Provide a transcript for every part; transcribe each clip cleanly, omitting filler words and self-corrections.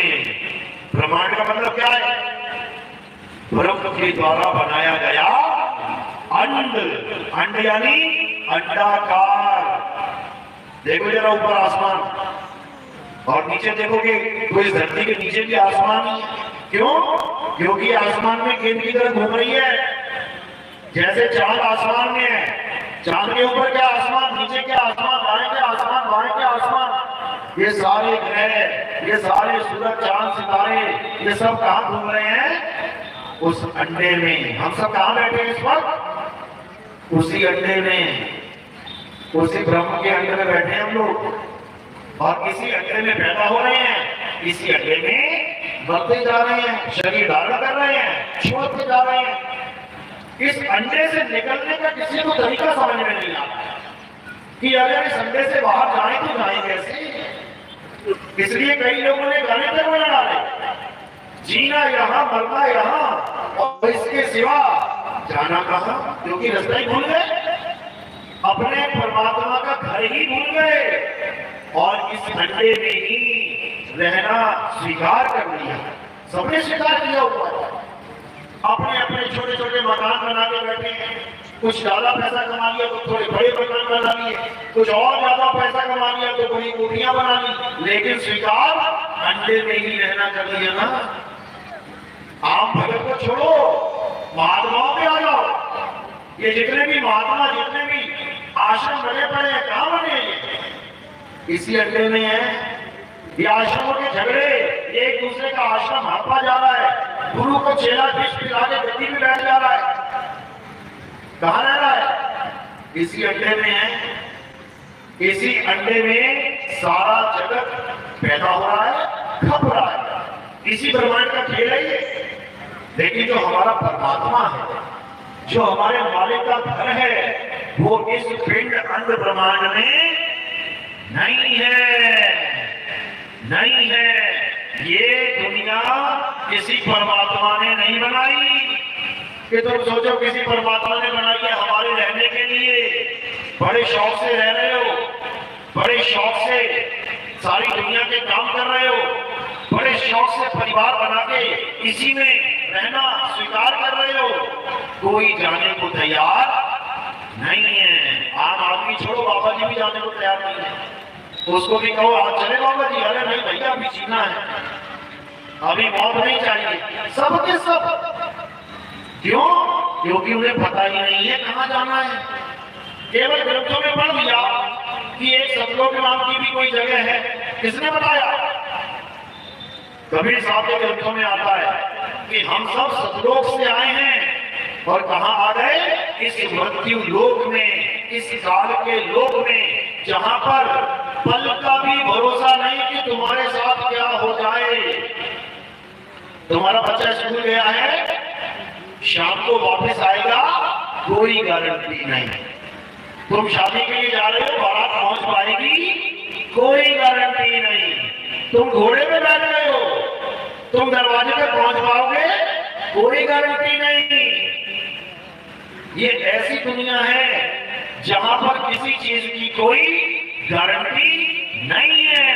में। ब्रह्मांड का मतलब क्या है? ब्रह्म के द्वारा बनाया गया अंड। अंड यानी अंडाकार। देखो जरा ऊपर आसमान और नीचे देखोगे तो इस धरती के नीचे भी आसमान है। क्यों? क्योंकि आसमान में गेंद की तरह घूम रही है। जैसे चांद आसमान में है, चांद के ऊपर क्या आसमान, नीचे क्या आसमान, बाएं क्या आसमान, बाएं क्या आसमान। ये सारे ग्रह, ये सारे सूरज, चांद, सितारे, ये सब कहाँ घूम रहे हैं? उस अंडे में। हम सब कहाँ बैठे हैं इस वक्त? उसी अंडे में, उसी ब्रह्म के अंडे में बैठे हैं हम लोग और इसी अंडे में पैदा हो रहे हैं। इसी अंडे में बढ़ते जा रहे हैं, शरीर धारण कर रहे हैं, छोड़ते जा रहे हैं। इस अंडे से निकलने का किसी को तरीका समझ में नहीं आता कि अगर इस अंडे से बाहर जाए तो जाए कैसे। इसलिए कई लोगों ने गाने तक बना डाले, जीना यहाँ मरना यहाँ और इसके सिवा जाना कहाँ। क्योंकि रास्ता ही भूल गए, अपने परमात्मा का घर ही भूल गए और इस अंडे में ही रहना स्वीकार कर लिया। सबने स्वीकार किया हुआ है। अपने अपने छोटे छोटे मकान बना के बैठे हैं। कुछ ज्यादा पैसा कमा लिया तो थोड़े बड़े मकान बना लिए, कुछ और ज्यादा पैसा कमा लिया तो बड़ी कोठियां बना ली, लेकिन स्वीकार अंडे में ही रहना कर लिया ना। आम भगत को छोड़ो, महात्माओं पे आ जाओ। ये जितने भी महात्मा, जितने भी आश्रम बने पड़े हैं, कहां बने हैं? इसी अंडे में है। ये आश्रमों के झगड़े, एक दूसरे का आश्रम हड़पा जा रहा है, गुरु को चेला डिश पिला के गद्दी में बैठ जा रहा है। कहां रह रहा है? इसी अंडे में है। इसी अंडे में सारा जगत पैदा हो रहा है, खप रहा है। इसी ब्रह्मांड का खेल है ये। लेकिन जो हमारा परमात्मा है, जो हमारे मालिक का घर है, वो इस पिंड अंड ब्रह्मांड में नहीं है, नहीं है। ये दुनिया किसी परमात्मा ने नहीं बनाई कि तुम सोचो किसी परमात्मा ने बनाई है हमारे रहने के लिए। बड़े शौक से रह रहे हो, बड़े शौक से सारी दुनिया के काम कर रहे हो, बड़े शौक से परिवार बना के इसी में रहना स्वीकार कर रहे हो। कोई जाने को तैयार नहीं है। आम आदमी छोड़ो, बाबा जी भी जाने को तैयार नहीं है। उसको भी कहो आज चले बाबा जी, अरे नहीं भैया अभी जीना है, अभी मौत नहीं चाहिए। सबके सब। क्यों? क्योंकि उन्हें पता ही नहीं है कहां जाना है। केवल ग्रंथों में पढ़ लिया कि एक सतलोक नाम की भी कोई जगह है। किसने बताया? कबीर साहब के ग्रंथों में आता है कि हम सब सतलोक से आए हैं और कहां आ गए? इस मृत्यु लोक में, इस काल के लोक में, जहां पर पल का भी भरोसा नहीं कि तुम्हारे साथ क्या हो जाए। तुम्हारा बच्चा स्कूल गया है, शाम को वापस आएगा, कोई गारंटी नहीं। तुम शादी के लिए जा रहे हो, बारात पहुंच पाएगी, कोई गारंटी नहीं। तुम घोड़े में बैठ गए हो, तुम दरवाजे तक पहुंच पाओगे, कोई गारंटी नहीं। ये ऐसी दुनिया है जहां पर किसी चीज की कोई गारंटी नहीं है।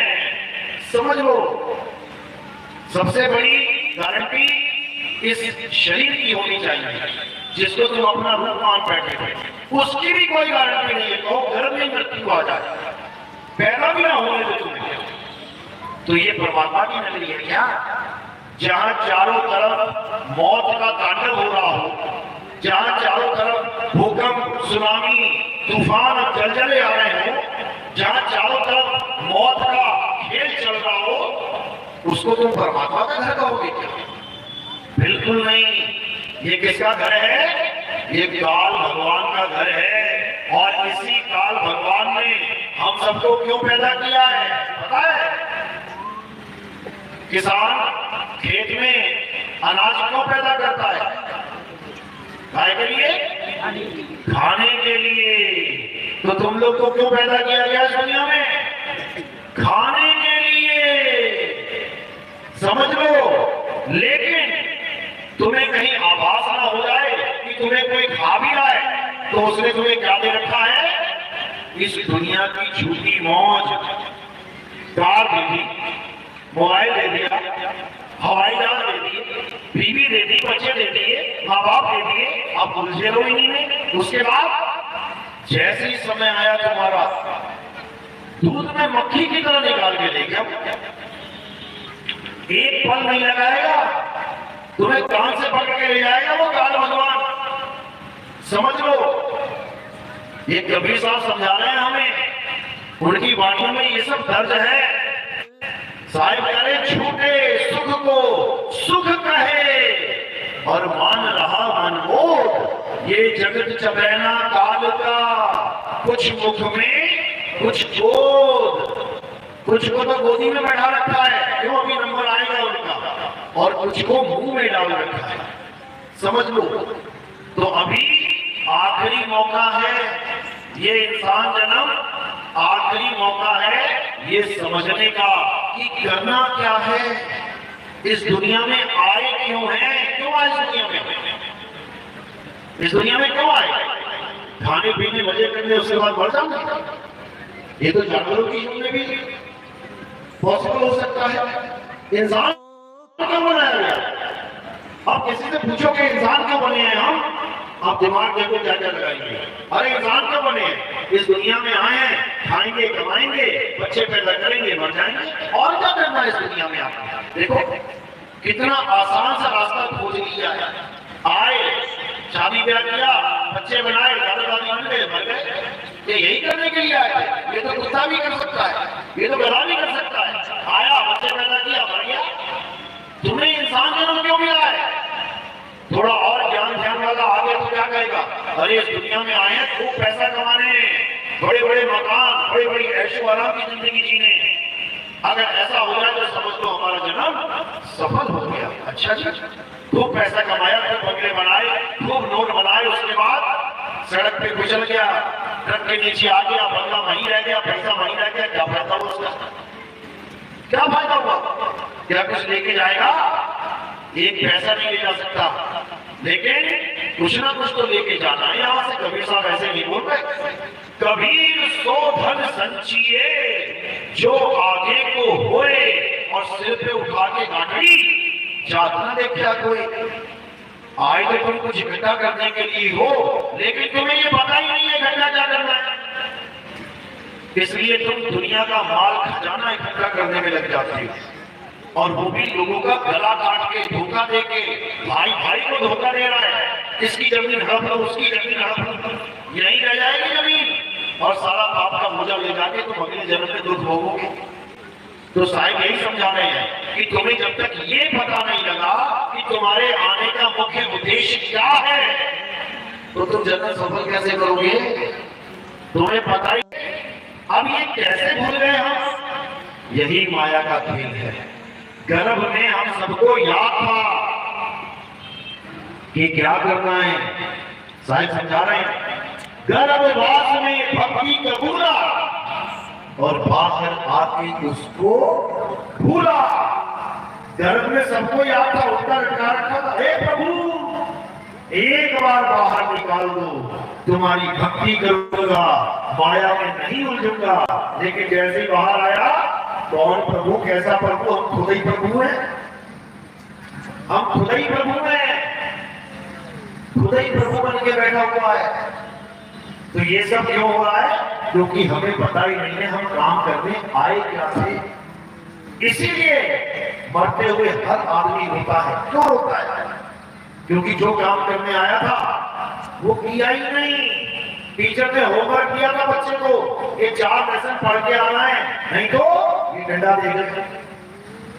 समझ लो, सबसे बड़ी गारंटी इस शरीर की होनी चाहिए जिसको तुम अपना रूप मान बैठे थे। उसकी भी कोई गारंटी नहीं है। कहो घर में मृत्यु आ जाए, पैदा भी ना होने दो तुम्हें, तो ये परमात्मा की नगरी है क्या? जहां चारों तरफ मौत का तांडव हो रहा हो, जहां चारों तरफ भूकंप, सुनामी, तूफान और जलजले आ रहे हो, जहां चारों तरफ मौत का खेल चल रहा हो, उसको तुम परमात्मा का घर कहोगे क्या? बिल्कुल नहीं। ये किसका घर है? ये काल भगवान का घर है। और इसी काल भगवान ने हम सबको क्यों पैदा किया है पता है? किसान खेत में अनाज क्यों पैदा करता है? खाने के लिए, खाने के लिए। तो तुम लोग को क्यों पैदा किया गया इस दुनिया में? खाने के लिए। समझ लो। लेकिन तुम्हें कहीं आभास ना हो जाए कि तुम्हें कोई खा भी रहा है, तो उसने तुम्हें क्या दे रखा है? इस दुनिया की झूठी मौज, कार दे दी, मोबाइल दे दिया, हवाई जहाज दे दिए, बीवी दे दी, बच्चे दे दिए, माँ बाप दे दिए, आप उलझे रहो इन्हीं में। उसके बाद जैसे ही समय आया तुम्हारा, दूध में मक्खी की तरह निकाल के ले गया। एक फल नहीं लगाएगा, तुम्हें कान से पकड़ के ले जाएगा वो काल भगवान। समझ लो, ये कबीर साहब समझा रहे हैं हमें, उनकी वाणियों में ये सब दर्ज है। साहिब कह रहे छूटे सुख को सुख कहे और मान रहा मनमोह, ये जगत चबैना काल का, कुछ मुख में कुछ गोद, कुछ को तो गोदी में बैठा रखा है, क्यों अभी नंबर आएगा उनका, और कुछ को मुंह में डाल रखा है। समझ लो, तो अभी आखिरी मौका है, ये इंसान जन्म आखिरी मौका है ये समझने का कि करना क्या है, इस दुनिया में आए क्यों है, क्यों आए इस दुनिया में, इस दुनिया में क्यों आए, खाने पीने मजे करने उसके बाद मर जाओगे। ये तो जानवरों की जीवन में भी पॉसिबल हो सकता है। इंसान क्यों बनाया गया? आप किसी से पूछो कि इंसान क्यों बने हैं हम, आप दिमाग देखो क्या क्या लगाएंगे। अरे इंसान क्यों बने हैं? इस दुनिया में आए हैं, खाएंगे कमाएंगे, बच्चे पैदा करेंगे, मर जाएंगे, और क्या करना है इस दुनिया में आपको। देखो कितना आसान सा रास्ता खोज लिया है। आए, शादी ब्याह किया, बच्चे बनाए, दादा दादी बन गए, मर गए, ये यही करने के लिए आए थे। ये तो कुत्ता भी कर सकता है, ये तो गधा भी कर सकता है। आया, बच्चे पैदा किया, मर गया। तुम्हें इंसान जन्म क्यों मिला है? थोड़ा और ज्ञान ध्यान वाला आगे तो क्या कहेगा, अरे इस दुनिया में आए हैं खूब पैसा कमाने, बड़े बड़े मकान, बड़ी बड़ी ऐशो आराम की जिंदगी जीने। अगर ऐसा हो जाए तो समझ लो हमारा जन्म सफल हो गया। अच्छा जी, खूब पैसा कमाया, खूब बंगले बनाए, खूब नोट बनाए, उसके बाद सड़क पे कुचल गया, ट्रक के नीचे आ गया, बंगला वहीं रह गया, पैसा वहीं रह गया, क्या फायदा हुआ उसका? क्या फायदा हुआ? क्या कुछ लेके जाएगा? एक पैसा नहीं ले जा सकता, लेकिन कुछ ना कुछ तो लेके जाना है यहां से। कबीर साहब ऐसे नहीं बोल रहे, कबीर सो धन संचिए जो आगे को होए, और सिर पे उठा के गाड़ी जातना देखा कोई। आए तो तुम कुछ इकट्ठा करने के लिए हो, लेकिन तुम्हें ये पता ही नहीं है इकट्ठा क्या करना है, इसलिए तुम दुनिया का माल खजाना इकट्ठा करने में लग जाती हो, और वो भी लोगों का गला काट के, धोखा दे के। भाई भाई को धोखा दे रहा है, इसकी जमीन हड़प लो, उसकी जमीन हड़प लो, यही रह जाएगी जमीन, और सारा पाप का बोझा ले जाके तुम अगले जन्म में दुख भोगोगे। तो साहिब यही समझा रहे हैं कि तुम्हें जब तक ये पता नहीं लगा कि तुम्हारे आने का मुख्य उद्देश्य क्या है, तो तुम जन्म सफल कैसे करोगे? तुम्हें पता ही। अब ये कैसे भूल गए हम? यही माया का खेल है। गर्भ में हम सबको याद था कि क्या करना है। साहिब समझा रहे हैं, गर्भवास में भक्ति कबूला और बाहर आके उसको भूला। गर्भ में सबको याद था, उत्तर रखा था, हे प्रभु एक बार बाहर निकाल दो, तुम्हारी भक्ति करूंगा, माया में नहीं उलझूंगा। लेकिन जैसे ही बाहर आया, कौन प्रभु, कैसा प्रभु? हम खुद ही प्रभु हैं, हम खुद ही प्रभु हैं, खुद ही प्रभु बन के बैठा हुआ है। तो ये सब क्यों हो रहा है? क्योंकि हमें पता ही नहीं है हम काम करने आए क्या थे। इसीलिए मरते हुए हर आदमी रोता है। क्यों रोता है? क्योंकि जो काम करने आया था वो किया ही नहीं। टीचर ने होमवर्क दिया था बच्चे को, ये 4 लेसन पढ़ के आना है, नहीं तो ये डंडा देगा।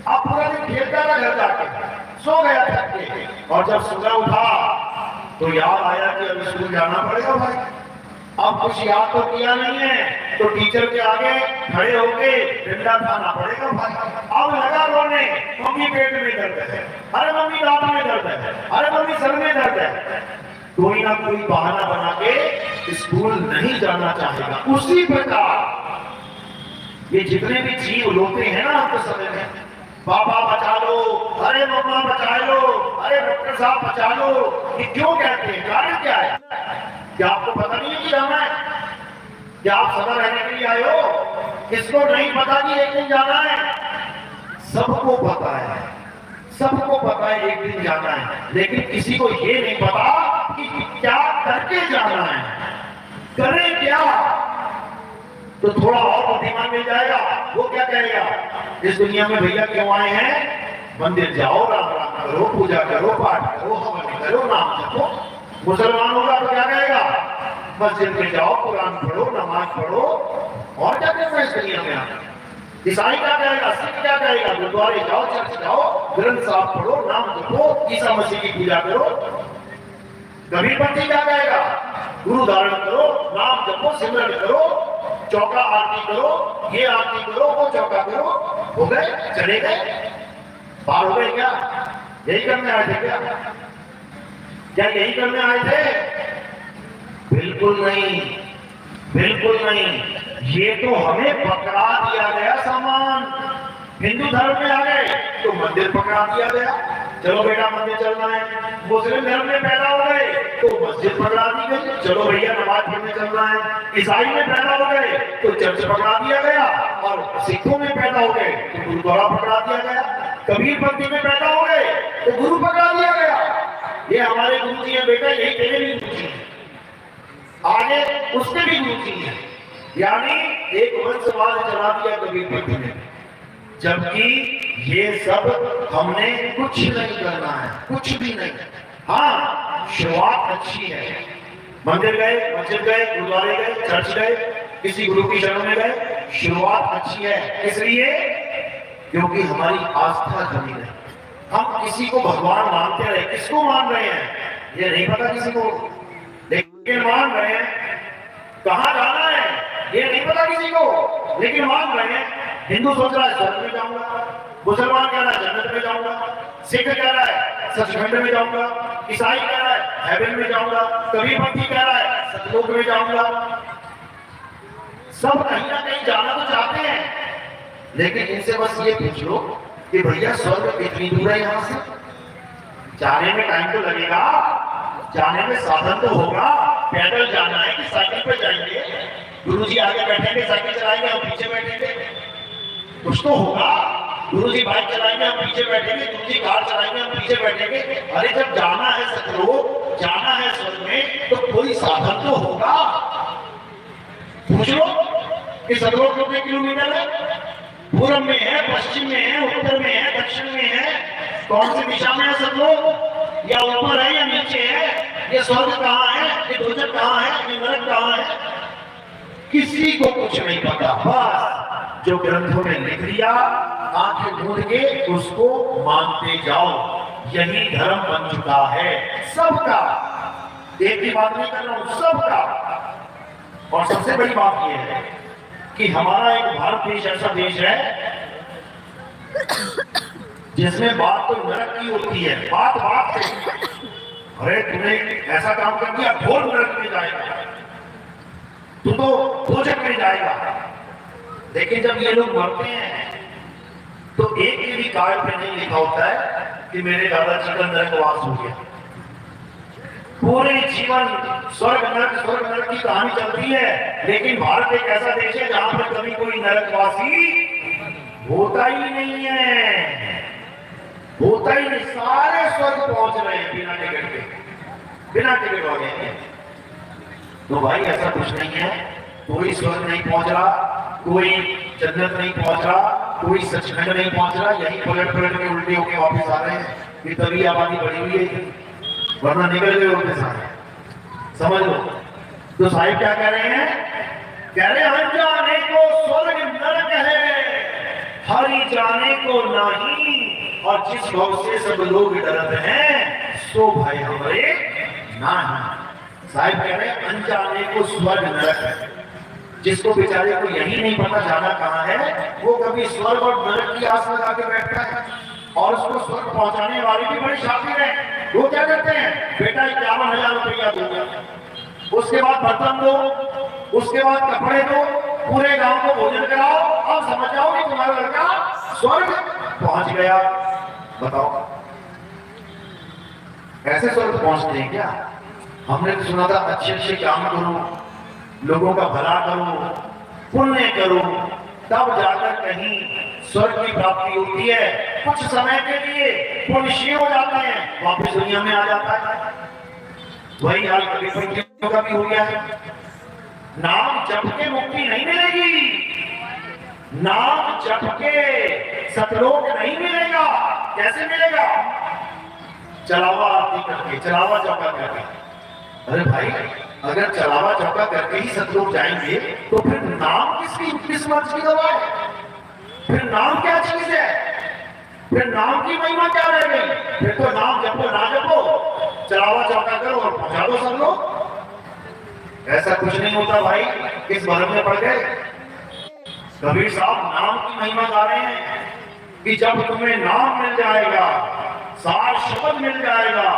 अब पूरा दिन खेलता रहा, घर जाके सो गया थक के, और जब सुबह उठा तो याद आया कि अब स्कूल जाना पड़ेगा भाई। अब कुछ याद तो किया नहीं है, तो टीचर के आगे खड़े होके डंडा खाना पड़ेगा भाई। अब लगा रोने, मम्मी पेट में दर्द है, अरे मम्मी दांत में दर्द है, अरे मम्मी सर में दर्द है। कोई ना कोई बहाना बना के स्कूल नहीं जाना चाहेगा। उसी प्रकार ये जितने भी जीव रोते हैं ना आपके समय में, बाबा बचा लो, अरे मम्मा बचा लो, अरे डॉक्टर साहब बचा लो, ये क्यों कहते हैं? कारण क्या है? क्या आपको पता नहीं है कि जाना है? क्या आप सदा रहने के लिए आए हो? किसको नहीं पता कि एक दिन जाना है? सबको पता है, सबको पता है एक दिन जाना है, लेकिन किसी को ये नहीं पता कि क्या करके जाना है, करें क्या। तो थोड़ा और बुद्धिमान मिल जाएगा, वो क्या कहेगा, इस दुनिया में भैया क्यों आए हैं, मंदिर जाओ, राम राम करो, पूजा करो, पाठ करो, हवन करो, नाम जपो। मुसलमान होगा तो क्या कहेगा, मस्जिद में जाओ, कुरान पढ़ो, नमाज पढ़ो, और क्या करना है इस दुनिया में आके। ईसाई क्या कहेगा, सिख क्या कहेगा, गुरुद्वारे जाओ, चर्च जाओ, ग्रंथ साहब पढ़ो, नाम जपो, ईसा मसीह की पूजा करो। कबीरपंथी क्या कहेगा, गुरु धारण करो, नाम जपो, सिमरन करो, चौका आरती करो, ये आरती करो, वो चौका करो। हो गए, चले गए, पार हो गए क्या, यही करने आए थे क्या यही करने आए थे? बिल्कुल नहीं, बिल्कुल नहीं। ये तो हमें पकड़ा दिया गया सामान। हिंदू धर्म में आ गए तो मंदिर पकड़ा दिया गया, चलो बेटा मंदिर चलना है। मुस्लिम धर्म में पैदा हो गए तो मस्जिद पकड़ा दी गई, चलो भैया नमाज पढ़ने चलना है। ईसाई में पैदा हो गए तो चर्च पकड़ा दिया गया, और सिखों में पैदा हो गए तो गुरुद्वारा पकड़ा दिया गया। कबीरपंथी में पैदा हो गए तो गुरु पकड़ा दिया गया। ये हमारे गुरु जी है बेटा, यही तेरे भी गुरु जी है, आगे उसके भी गुरु जी है। यानी एक वंशवाद चला दिया कबीरपंथी ने, जबकि ये सब हमने कुछ नहीं करना है, कुछ भी नहीं। हाँ, शुरुआत अच्छी है, मंदिर गए, मस्जिद गए, गुरुद्वारे गए, चर्च गए, किसी गुरु की शरण में गए, शुरुआत अच्छी है। इसलिए क्योंकि हमारी आस्था जमी रहे, हम किसी को भगवान मानते रहे। किसको मान रहे हैं ये नहीं पता किसी को, लेकिन मान रहे हैं। कहां जाना है ये नहीं पता किसी को, लेकिन मान रहे हैं। हिंदू सोच रहा है स्वर्ग में जाऊंगा, मुसलमान कह रहा है जन्नत में जाऊंगा, सिख कह रहा है सचखंड में जाऊंगा, ईसाई कह रहा है हेवन में जाऊंगा, कबीरपंथी कह रहा है सतलोक में जाऊंगा। सब कहीं ना कहीं जाना तो चाहते हैं, लेकिन इनसे बस ये पूछ लो कि भैया स्वर्ग कितनी दूर है यहाँ से? जाने में टाइम तो लगेगा, जाने में साधन तो होगा। पैदल जाना है कि साइकिल पे जाएंगे? गुरुजी आगे बैठेंगे, साइकिल चलाएंगे, हम पीछे बैठेंगे, कुछ तो होगा। गुरुजी बाइक चलाएंगे, हम पीछे बैठेंगे, गुरुजी कार चलाएंगे, हम पीछे बैठेंगे। अरे जब जाना है सतलोक, जाना है स्वर्ग में, तो कोई साधन तो होगा। पूछ लो कि सतलोक कितने किलोमीटर है, पूर्व में है, पश्चिम में है, उत्तर में है, दक्षिण में है, कौन सी दिशा में है सतलोक, या ऊपर है या नीचे है, ये स्वर्ग कहाँ है, ये दोजख कहाँ है, ये नरक कहाँ है, किसी को कुछ नहीं पता। बस जो ग्रंथों में लिख दिया, आंखें मूंद के उसको मानते जाओ, यही धर्म बन चुका है सबका। एक ही बात नहीं कर रहा हूं, सबका। और सबसे बड़ी बात यह है कि हमारा एक भारत देश ऐसा देश है जिसमें बात तो नरक की होती है, बात बात से। अरे तूने ऐसा काम कर दिया, घोर नरक में जाएगा, तू तो दोजख में जाएगा। लेकिन जब ये लोग मरते हैं तो एक भी कार्ड पे नहीं लिखा होता है कि मेरे दादाजी का नरकवास हो गया। पूरे जीवन स्वर्ग नरक की कहानी चलती है, लेकिन भारत एक ऐसा देश है जहां पर कभी कोई नरकवासी होता ही नहीं है, होता ही नहीं। सारे स्वर्ग पहुंच रहे हैं बिना टिकट के, बिना टिकट वाले। तो भाई ऐसा कुछ नहीं है, कोई स्वर्ग नहीं पहुंच रहा, कोई जन्नत नहीं पहुंच रहा, कोई सचखंड नहीं पहुंच रहा। यही पलट पलट के उल्टे होके वापस आ रहे हैं कि तभी आबादी बढ़ी हुई है, वरना निकल गए होते सारे, समझ लो। तो साहिब क्या कह रहे हैं, कह रहे हैं जाने को स्वर्ग नरक है, हरि जाने को नहीं, और जिस भव से सब लोग डरते हैं सो भाई हमारे नहीं। साहिब कह रहे हैं अनजाने को स्वर्ग नरक है। जिसको बेचारे को यही नहीं पता जाना कहाँ है, वो कभी स्वर्ग और नरक की आस लगा के बैठता है, और उसको स्वर्ग पहुंचाने वाले भी बड़े शातिर हैं। वो क्या करते हैं, बेटा 51,000 रुपया दूंगा, उसके बाद बर्तन दो, उसके बाद कपड़े दो, पूरे गांव को भोजन कराओ, अब समझ जाओ कि तुम्हारा लड़का स्वर्ग पहुंच गया। बताओ ऐसे स्वर्ग पहुंचते हैं क्या? हमने तो सुना था अच्छे अच्छे काम करो, लोगों का भला करो, पुण्य करो, तब जाकर कहीं स्वर्ग की प्राप्ति होती है, कुछ समय के लिए पुण्य हो जाते हैं, वापस दुनिया में आ जाता है। वही हाल कभी पंडितों का भी हो गया है। नाम जप के मुक्ति नहीं मिलेगी, नाम जप के सतलोक नहीं मिलेगा। कैसे मिलेगा? चलावा आरती करके, चलावा चौका करके। अरे भाई, अगर चलावा चौका करके ही सतलोक जाएंगे तो फिर नाम किस मर्ज की दवा है? फिर नाम क्या चीज है? फिर नाम की महिमा क्या रह गई? फिर तो नाम जपो ना जपो, चलावा चौका करो और पहुंचा दो सब लोग। ऐसा कुछ नहीं होता भाई, किस भरम में पड़ गए। कबीर साहब नाम की महिमा गा रहे हैं कि जब तुम्हें नाम मिल जाएगा, सार शब्द मिल जाएगा,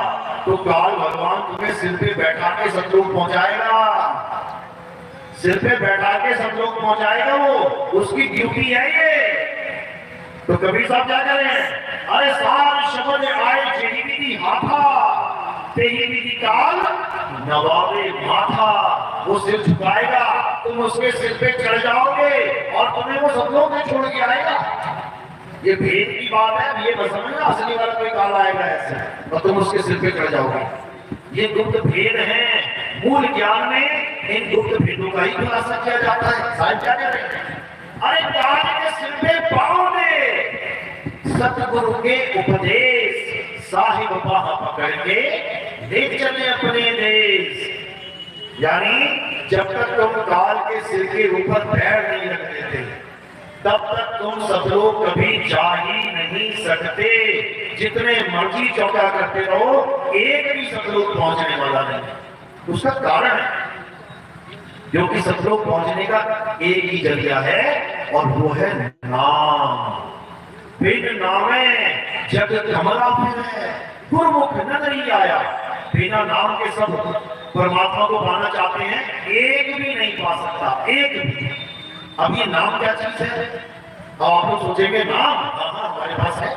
तो काल भगवान तुम्हें सिर पे बैठा के सब लोग पहुंचाएगा। सिर पे बैठा के सब लोग पहुंचाएगा, वो उसकी ड्यूटी है ये। तो कबीर साहब क्या कह रहे हैं? अरे सार शब्द आए जेही विधि हाथा, तेही विधि काल नवाबे माथा। वो सिर झुकाएगा, तुम उसके सिर पे चढ़ जाओगे और तुम्हें वो सब लोग छोड़ के आएगा। ये भेद की बात है, ये मत समझना असली वाला कोई काल आएगा ऐसे और तुम उसके सिर पे चढ़ जाओगे। ये गुप्त भेद है। मूल ज्ञान में इन गुप्त भेदों का ही खुलासा किया जाता है। साहब क्या कह रहे हैं? अरे काल के सिर पे पाओ दे सतगुरु के उपदेश, साहिब बाह पकड़ के ले चले अपने देश। यानी जब तक तुम काल के सिर के ऊपर पैर नहीं रख देते, तब तक तुम सब लोग कभी जा ही नहीं सकते। जितने मर्जी चौका करते रहो, एक भी सब लोग पहुंचने वाला नहीं। उसका कारण है क्योंकि सब लोग पहुंचने का एक ही जरिया है और वो है नाम। बिन नामे जग कमला फिर है, गुरमुख नजरी आया। बिना नाम के सब परमात्मा को पाना चाहते हैं, एक भी नहीं पा सकता, एक भी। अब ये नाम क्या चीज है? अब आप लोग सोचेंगे नाम हमारे पास है,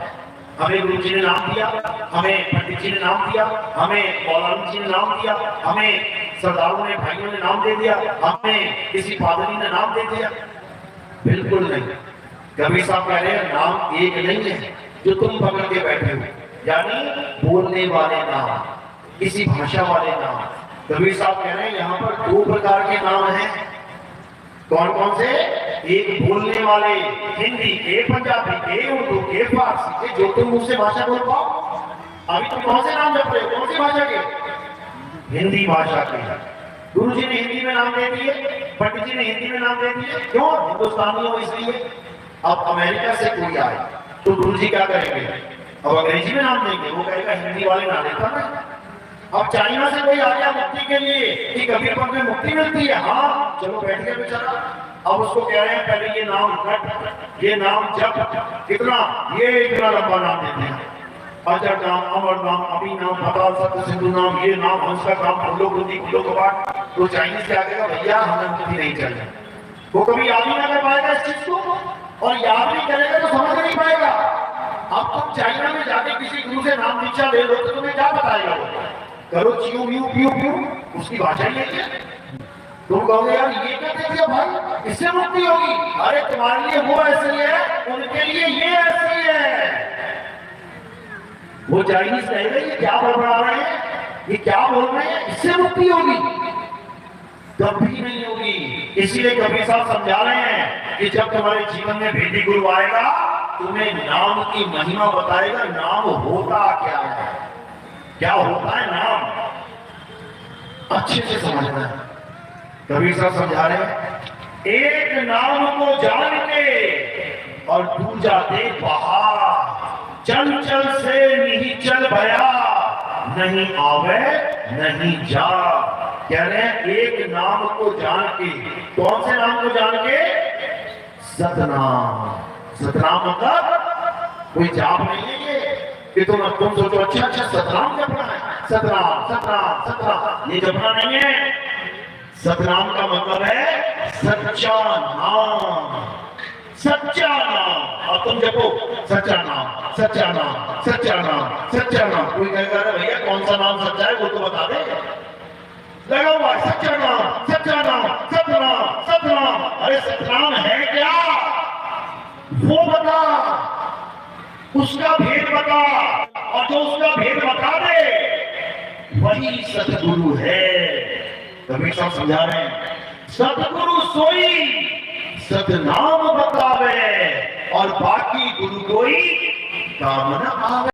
हमें गुरु जी ने नाम दिया, हमें पंडित जी ने नाम दिया, हमें मौलाना जी ने नाम दिया, हमें सरदारों ने भाइयों ने नाम दे दिया, हमें किसी पादरी ने नाम दे दिया। बिल्कुल नहीं। कबीर साहब कह रहे हैं नाम एक नहीं है जो तुम पकड़ के बैठे हो, यानी बोलने वाले नाम, किसी भाषा वाले नाम। कबीर साहब कह रहे हैं यहाँ पर दो प्रकार के नाम हैं। कौन कौन से? एक बोलने वाले, हिंदी के, पंजाबी के, उर्दू के, फारसी के, जो तुम मुझसे भाषा बोल पाओ। अभी तुम कौन से नाम जप रहे हो? कौन सी भाषा के? हिंदी भाषा के। गुरु जी ने हिंदी में नाम दे दिए, पंडित जी ने हिंदी में नाम दे दिए। क्यों? हिंदुस्तानी हो इसलिए। अब अमेरिका से कोई आए तो गुरु जी क्या करेंगे? अब अंग्रेजी में नाम देंगे, वो कहेगा हिंदी वाले ना लेता ना। अब चाइना से कोई आ गया मुक्ति के लिए कि कबीर पंथ में मुक्ति मिलती है, हाँ चलो बैठ गया बेचारा। अब उसको कह रहे हैं पहले ये नाम रट, ये नाम जप। कितना? ये इतना लंबा नाम देते हैं। अजर नाम, अमर नाम, अभी नाम, पाताल सत्य सिंधु नाम, ये नाम, हंस का नाम, फूलो बुद्धि फूलो कपाट। तो चाइनीज क्या कहेगा? भैया हमें मुक्ति नहीं चाहिए। वो कभी याद ही ना कर पाएगा इस चीज को, और याद नहीं करेगा तो समझ नहीं पाएगा। अब तुम चाइना में जाके किसी गुरु से नाम दीक्षा ले लो तो तुम्हें क्या बताएगा? वो करो चियो म्यू प्यू प्यू, उसकी भाषा ही है। तुम कहोगे यार ये क्या कह दिया भाई, इससे मुक्ति होगी। अरे तुम्हारे लिए वो ऐसी है, उनके लिए ये ऐसी है। वो चाइनीज कह रहे ये क्या बड़बड़ा रहे हैं, ये क्या बोल रहे हैं, इससे मुक्ति होगी? कभी नहीं होगी। इसीलिए कबीर साहब समझा रहे हैं कि जब तुम्हारे जीवन में भेदी गुरु आएगा, तुम्हें नाम की महिमा बताएगा। नाम होता क्या है, क्या होता है नाम, अच्छे से समझना है। कबीर साहब समझा रहे हैं एक नाम को जान के और दूजा दे बहार, चंचल से नहीं चल भया, नहीं आवे नहीं जा। कह रहे हैं एक नाम को जान के। कौन से नाम को जान के? सतनाम। सतनाम मतलब कोई जाप नहीं है ये कि तुम सोचो अच्छा सतनाम जपना है, सतनाम सतनाम सतनाम, ये जपना नहीं है। सतनाम का मतलब है सच्चा नाम, सच्चा नाम। और तुम जपो सच्चा नाम, सच्चा नाम, सच्चा नाम, सच्चा नाम। कोई कहेगा भैया कौन सा नाम सच्चा है वो तो बता दे। लगा हुआ सच्चा नाम, सच्चा नाम, सतनाम, सतनाम। अरे सतनाम है क्या वो बता। बता, और जो उसका भेद बता दे वही सतगुरु है। कबीर साहब समझा रहे हैं, सतगुरु सोई सतनाम बतावे, और बाकी गुरु कोई काम न आवे।